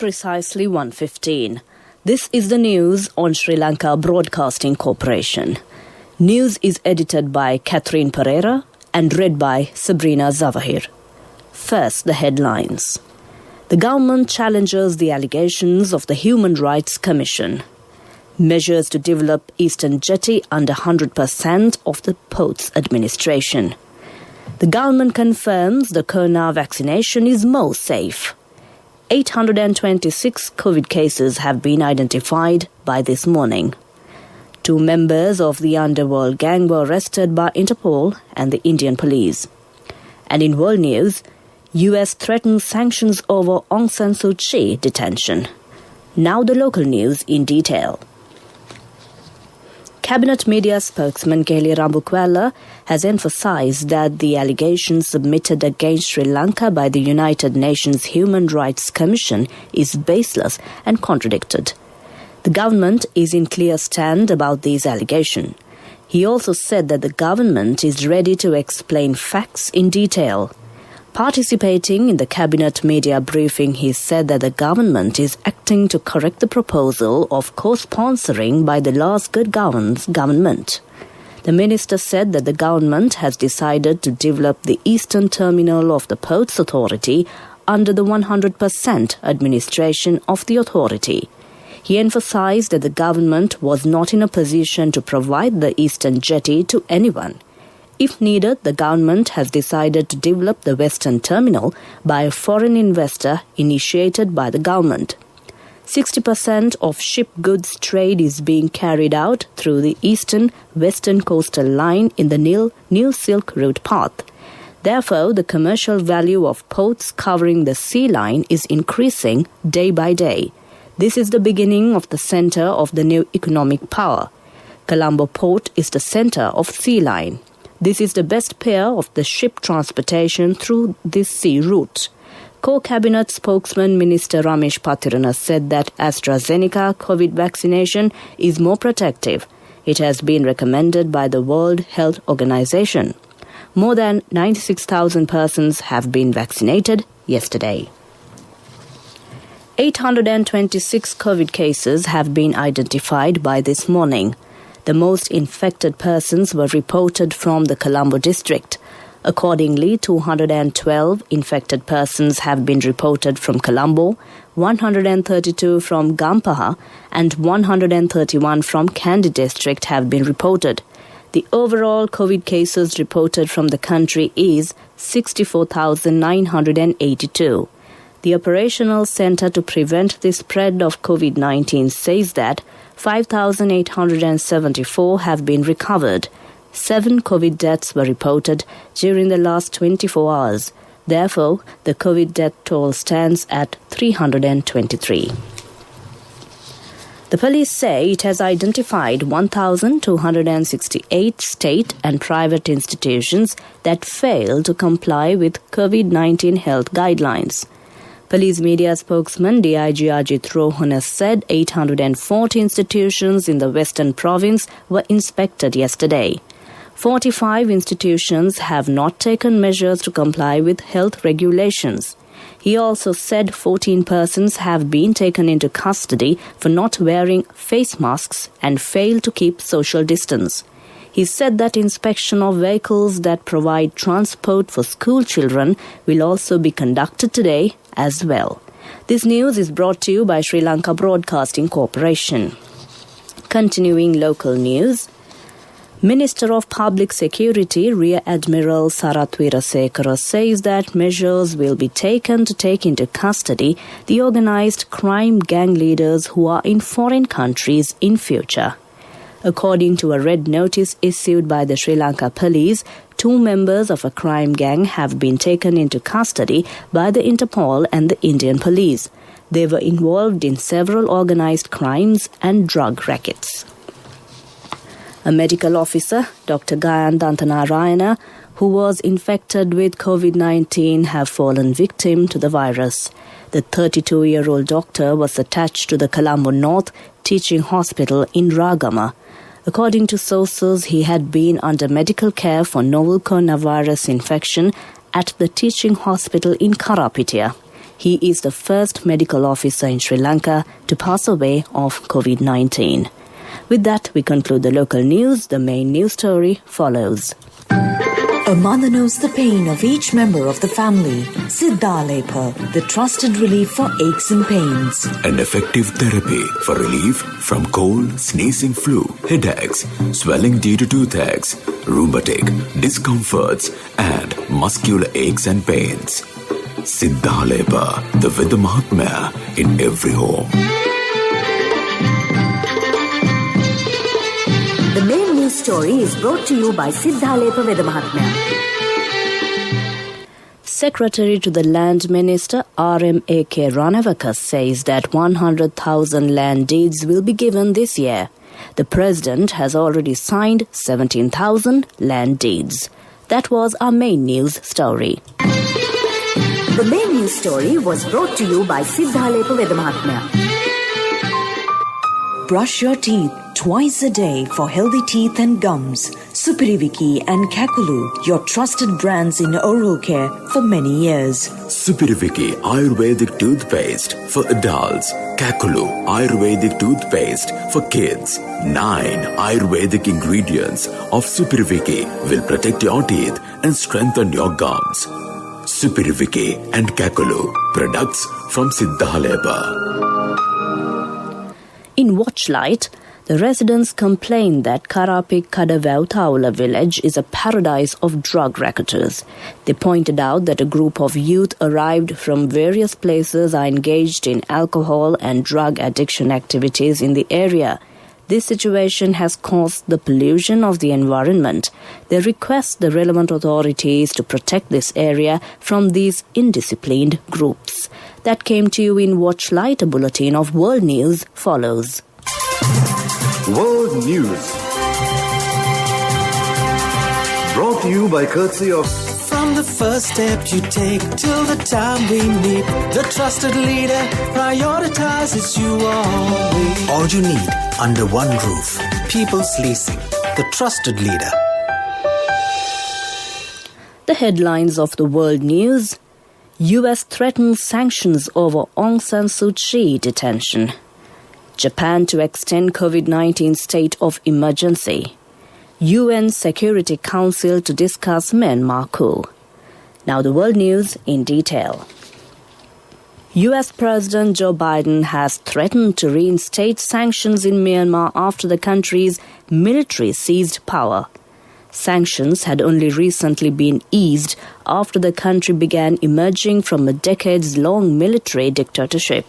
precisely 1:15. This is the news on Sri Lanka Broadcasting Corporation. News is edited by Catherine Pereira and read by Sabrina Zawahir. First, the headlines. The government challenges the allegations of the Human Rights Commission. Measures to develop Eastern Jetty under 100% of the port's administration. The government confirms the corona vaccination is more safe. 826 COVID cases have been identified by this morning. 2 members of the underworld gang were arrested by Interpol and the Indian police. And in world news, US threatens sanctions over Aung San Suu Kyi detention. Now the local news in detail. Cabinet media spokesman Kelly Rambukwala has emphasized that the allegations submitted against Sri Lanka by the United Nations Human Rights Commission is baseless and contradicted. The government is in clear stand about these allegations. He also said that the government is ready to explain facts in detail. Participating in the cabinet media briefing, he said that the government is acting to correct the proposal of co-sponsoring by the last good government. The minister said that the government has decided to develop the eastern terminal of the Ports Authority under the 100% administration of the authority. He emphasized that the government was not in a position to provide the eastern jetty to anyone. If needed, the government has decided to develop the western terminal by a foreign investor initiated by the government. 60% of ship goods trade is being carried out through the eastern-western coastal line in the New Silk Route path. Therefore, the commercial value of ports covering the sea line is increasing day by day. This is the beginning of the center of the new economic power. Colombo Port is the center of sea line. This is the best pair of the ship transportation through this sea route. Co-cabinet spokesman Minister Ramesh Patirana said that AstraZeneca COVID vaccination is more protective. It has been recommended by the World Health Organization. More than 96,000 persons have been vaccinated yesterday. 826 COVID cases have been identified by this morning. The most infected persons were reported from the Colombo district. Accordingly, 212 infected persons have been reported from Colombo, 132 from Gampaha, and 131 from Kandy district have been reported. The overall COVID cases reported from the country is 64,982. The Operational Center to Prevent the Spread of COVID-19 says that 5,874 have been recovered. 7 COVID deaths were reported during the last 24 hours. Therefore, the COVID death toll stands at 323. The police say it has identified 1,268 state and private institutions that fail to comply with COVID-19 health guidelines. Police media spokesman DIG Ajit Rohan has said 840 institutions in the Western Province were inspected yesterday. 45 institutions have not taken measures to comply with health regulations. He also said 14 persons have been taken into custody for not wearing face masks and failed to keep social distance. He said that inspection of vehicles that provide transport for school children will also be conducted today as well. This news is brought to you by Sri Lanka Broadcasting Corporation. Continuing local news, Minister of Public Security Rear Admiral Sarath Weerasekara says that measures will be taken to take into custody the organized crime gang leaders who are in foreign countries in future. According to a red notice issued by the Sri Lanka police, 2 members of a crime gang have been taken into custody by the Interpol and the Indian police. They were involved in several organized crimes and drug rackets. A medical officer, Dr. Gayan Dantanarayana, who was infected with COVID-19, have fallen victim to the virus. The 32-year-old doctor was attached to the Colombo North Teaching Hospital in Ragama. According to sources, he had been under medical care for novel coronavirus infection at the teaching hospital in Karapitiya. He is the first medical officer in Sri Lanka to pass away of COVID-19. With that, we conclude the local news. The main news story follows. A mother knows the pain of each member of the family. Siddhalepa, the trusted relief for aches and pains. An effective therapy for relief from cold, sneezing, flu, headaches, swelling due to toothaches, rheumatic, discomforts, and muscular aches and pains. Siddhalepa, the Veda Mahatmya in every home. The main news story is brought to you by Siddhalepa Veda Mahatmya. Secretary to the Land Minister R.M.A.K. Ranavaka says that 100,000 land deeds will be given this year. The President has already signed 17,000 land deeds. That was our main news story. The main news story was brought to you by Siddhalepa Veda Mahatmya. Brush your teeth twice a day for healthy teeth and gums. Supiriviki and Kakulu, your trusted brands in oral care for many years. Supiriviki Ayurvedic toothpaste for adults. Kakulu Ayurvedic toothpaste for kids. 9 Ayurvedic ingredients of Supiriviki will protect your teeth and strengthen your gums. Supiriviki and Kakulu, products from Siddhalepa. In Watchlight, the residents complained that Karapik Kadavautaula village is a paradise of drug racketers. They pointed out that a group of youth arrived from various places are engaged in alcohol and drug addiction activities in the area. This situation has caused the pollution of the environment. They request the relevant authorities to protect this area from these indisciplined groups. That came to you in Watchlight. A bulletin of world news follows. World News, brought to you by courtesy of... From the first step you take till the time we meet, the trusted leader prioritizes you always. All you need under one roof. People's Leasing, the trusted leader. The headlines of the world news. U.S. threatens sanctions over Aung San Suu Kyi detention. Japan to extend COVID-19 state of emergency. UN Security Council to discuss Myanmar coup. Now the world news in detail. US President Joe Biden has threatened to reinstate sanctions in Myanmar after the country's military seized power. Sanctions had only recently been eased after the country began emerging from a decades-long military dictatorship.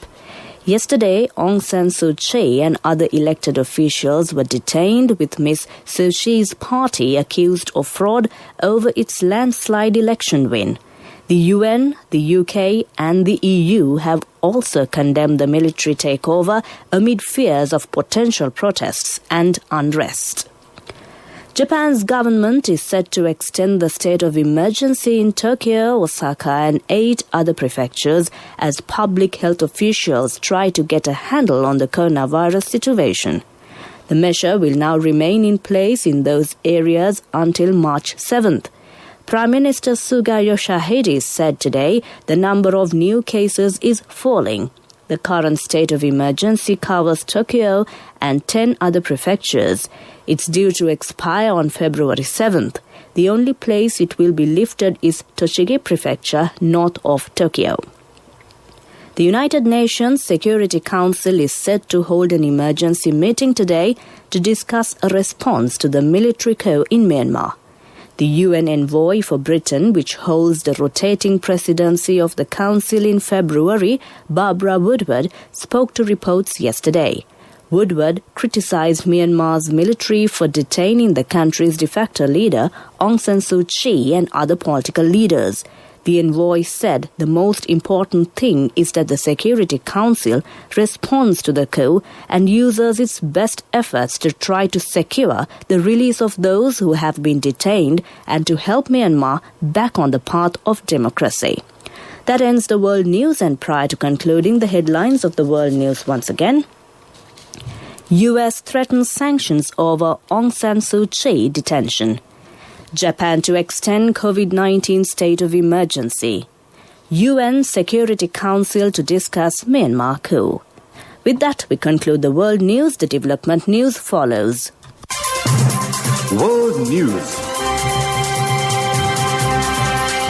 Yesterday, Aung San Suu Kyi and other elected officials were detained, with Ms. Suu Kyi's party accused of fraud over its landslide election win. The UN, the UK and the EU have also condemned the military takeover amid fears of potential protests and unrest. Japan's government is set to extend the state of emergency in Tokyo, Osaka and 8 other prefectures as public health officials try to get a handle on the coronavirus situation. The measure will now remain in place in those areas until March 7th. Prime Minister Suga Yoshihide said today the number of new cases is falling. The current state of emergency covers Tokyo and 10 other prefectures. It's due to expire on February 7th. The only place it will be lifted is Tochigi Prefecture, north of Tokyo. The United Nations Security Council is set to hold an emergency meeting today to discuss a response to the military coup in Myanmar. The UN envoy for Britain, which holds the rotating presidency of the Council in February, Barbara Woodward, spoke to reports yesterday. Woodward criticized Myanmar's military for detaining the country's de facto leader, Aung San Suu Kyi, and other political leaders. The envoy said the most important thing is that the Security Council responds to the coup and uses its best efforts to try to secure the release of those who have been detained and to help Myanmar back on the path of democracy. That ends the world news, and prior to concluding, the headlines of the world news once again. US threatens sanctions over Aung San Suu Kyi detention. Japan to extend COVID-19 state of emergency. UN Security Council to discuss Myanmar coup. With that, we conclude the world news. The development news follows. World News.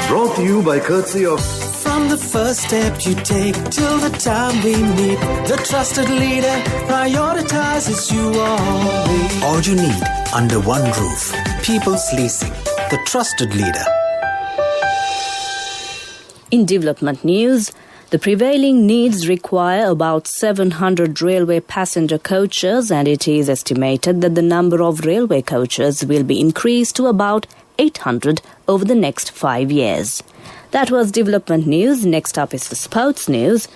Brought to you by courtesy of... From the first step you take till the time we meet, the trusted leader prioritizes you always. All you need under one roof. People's Leasing, the trusted leader. In development news, the prevailing needs require about 700 railway passenger coaches, and it is estimated that the number of railway coaches will be increased to about 800 over the next 5 years. That was development news. Next up is the sports news.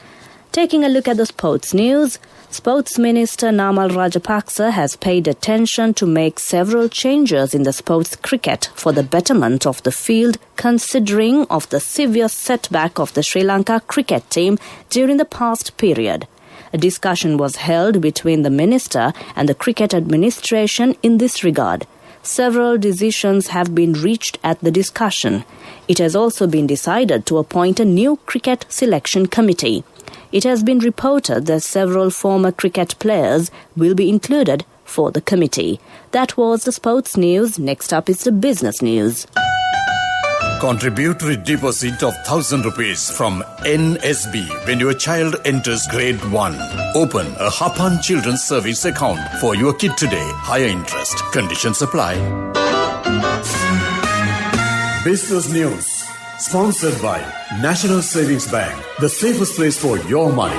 Taking a look at the sports news, Sports Minister Namal Rajapaksa has paid attention to make several changes in the sports cricket for the betterment of the field, considering of the severe setback of the Sri Lanka cricket team during the past period. A discussion was held between the minister and the cricket administration in this regard. Several decisions have been reached at the discussion. It has also been decided to appoint a new cricket selection committee. It has been reported that several former cricket players will be included for the committee. That was the sports news. Next up is the business news. Contributory deposit of 1,000 rupees from NSB when your child enters grade 1. Open a Hapan Children's Service account for your kid today. Higher interest. Conditions apply. Business News. Sponsored by National Savings Bank, the safest place for your money.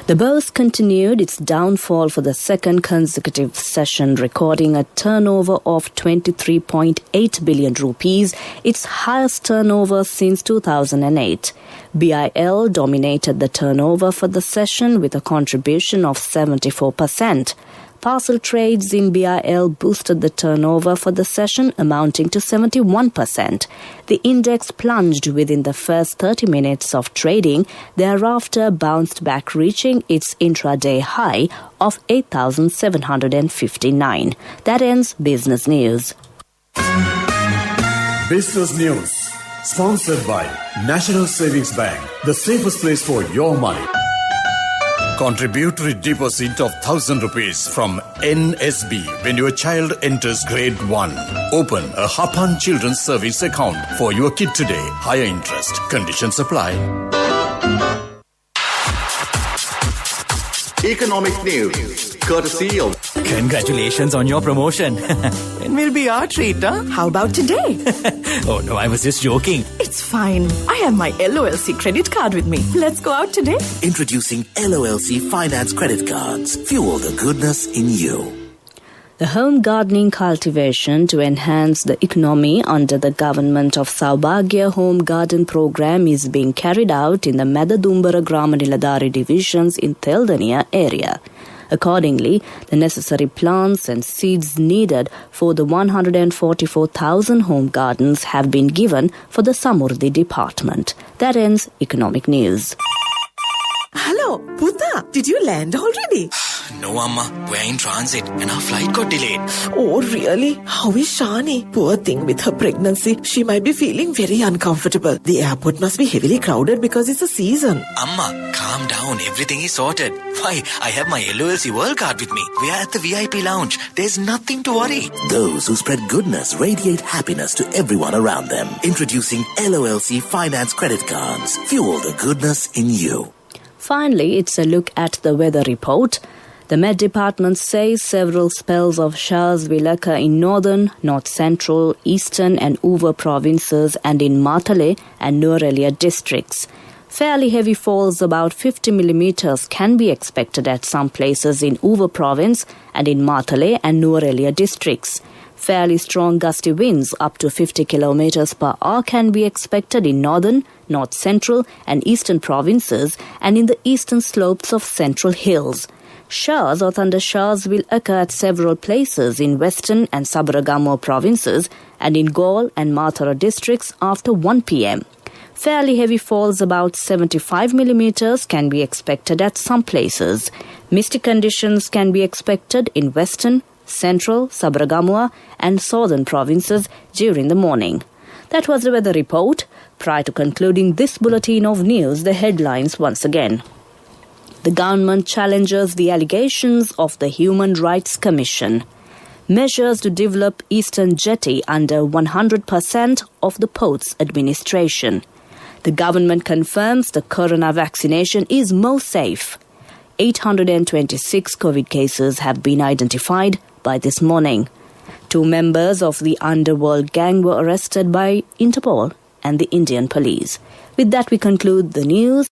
The bourse continued its downfall for the second consecutive session, recording a turnover of 23.8 billion rupees, its highest turnover since 2008. BIL dominated the turnover for the session with a contribution of 74%. Parcel trades in BIL boosted the turnover for the session, amounting to 71%. The index plunged within the first 30 minutes of trading, thereafter bounced back, reaching its intraday high of 8,759. That ends Business News. Business News. Sponsored by National Savings Bank, the safest place for your money. Contributory deposit of 1,000 rupees from NSB when your child enters grade 1. Open a Hapan Children's Service account for your kid today. Higher interest. Conditions apply. Economic News, courtesy of... Congratulations on your promotion. It will be our treat, huh? How about today? Oh no, I was just joking. It's fine. I have my LOLC credit card with me. Let's go out today. Introducing LOLC Finance Credit Cards. Fuel the goodness in you. The home gardening cultivation to enhance the economy under the government of Saubhagya Home Garden program is being carried out in the Medadumbara Grama Niladhari divisions in Theldaniya area. Accordingly, the necessary plants and seeds needed for the 144,000 home gardens have been given for the Samurdhi department. That ends Economic News. Hello, Buddha. Did you land already? No, Amma. We're in transit and our flight got delayed. Oh, really? How is Shani? Poor thing with her pregnancy. She might be feeling very uncomfortable. The airport must be heavily crowded because it's a season. Amma, calm down. Everything is sorted. Why, I have my LOLC World Card with me. We are at the VIP lounge. There's nothing to worry. Those who spread goodness radiate happiness to everyone around them. Introducing LOLC Finance Credit Cards. Fuel the goodness in you. Finally, it's a look at the weather report. The Met Department says several spells of showers will occur in northern, north-central, eastern and Uva provinces and in Matale and Nuwara districts. Fairly heavy falls, about 50 millimeters, can be expected at some places in Uva province and in Matale and Nuwara districts. Fairly strong gusty winds up to 50 kilometers per hour can be expected in northern, north-central and eastern provinces and in the eastern slopes of central hills. Showers or thundershowers will occur at several places in western and Sabaragamuwa provinces and in Gaul and Mathura districts after 1 p.m. Fairly heavy falls, about 75 millimeters, can be expected at some places. Misty conditions can be expected in western, central, Sabaragamuwa and southern provinces during the morning. That was the weather report. Prior to concluding this bulletin of news, the headlines once again. The government challenges the allegations of the Human Rights Commission. Measures to develop Eastern Jetty under 100% of the port's administration. The government confirms the corona vaccination is more safe. 826 COVID cases have been identified by this morning. 2 members of the underworld gang were arrested by Interpol and the Indian police. With that, we conclude the news.